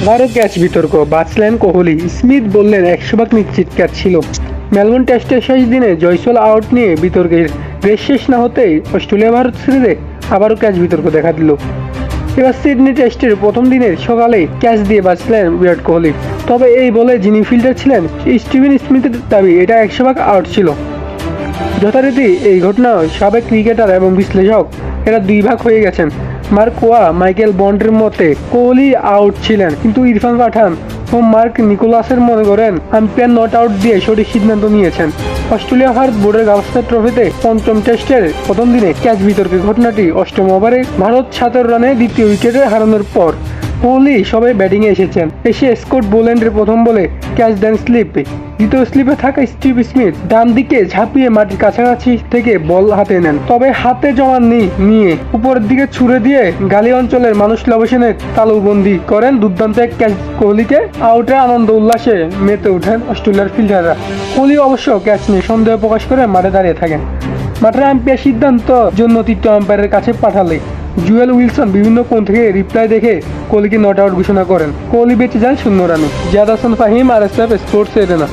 আবারও ক্যাচ বিতর্ক, বাঁচলেন কোহলি, স্মিথ বললেন 100 ভাগ নিশ্চিত ক্যাচ ছিল। মেলবোর্ন টেস্টের শেষ দিনে জয়সওয়াল আউট নিয়ে বিতর্কের রেশ শেষ না হতেই অস্ট্রেলিয়া ভারত সিরিজে আবারও ক্যাচ বিতর্ক দেখা দিল। এবার সিডনি টেস্টের প্রথম দিনের সকালে ক্যাচ দিয়ে বাঁচলেন বিরাট কোহলি। তবে এই বলে যিনি ফিল্ডার ছিলেন স্টিভেন স্মিথের দাবি এটা 100 ভাগ আউট ছিল। যথারীতি এই ঘটনায় সাবেক ক্রিকেটার এবং বিশ্লেষক এরা দুই ভাগ হয়ে গেছেন। মার্ক ওয়া মাইকেল বন্ডের মতে কোহলি আউট ছিলেন, কিন্তু ইরফান পাঠান ও মার্ক নিকোলাসের মনে করেন আম্পায়ার নট আউট দিয়ে সঠিক সিদ্ধান্ত নিয়েছেন। অস্ট্রেলিয়া ভারত বোর্ডের গাভাস্কার ট্রফিতে পঞ্চম টেস্টের প্রথম দিনে ক্যাচ বিতর্কের ঘটনাটি অষ্টম ওভারে ভারত 17 রানে দ্বিতীয় উইকেটে হারানোর পর কোহলি সবে ব্যাটিংয়ে এসে স্কট বোল্যান্ডের প্রথম বলে ক্যাচ দেন স্লিপে। দ্বিতীয় স্লিপে থাকা স্টিভ স্মিথ ডান দিকে ঝাঁপিয়ে মাটির কাছাকাছি থেকে বল হাতে নেন, তবে হাতে জমা নিয়ে উপরের দিকে ছুড়ে দিয়ে গালি অঞ্চলের মানুষ লবেশনের তালুবন্দি করেন দুর্দান্ত এক ক্যাচ। কোহলিকে আউটের আনন্দ উল্লাসে মেতে ওঠেন অস্ট্রেলিয়ার ফিল্ডাররা। কোহলি অবশ্য ক্যাচ নিয়ে সন্দেহ প্রকাশ করে মাঠে দাঁড়িয়ে থাকেন। মাঠের আম্পায়ার সিদ্ধান্ত জন্য তৃতীয় আম্পায়ারের কাছে পাঠালে জুয়েল উইলসন বিভিন্ন কোণ থেকে রিপ্লাই দেখে কোহলিকে নট আউট ঘোষণা করেন। কোহলি বেঁচে যান 0 রানে। Ziad Hasan Fahim, RSF sports arena.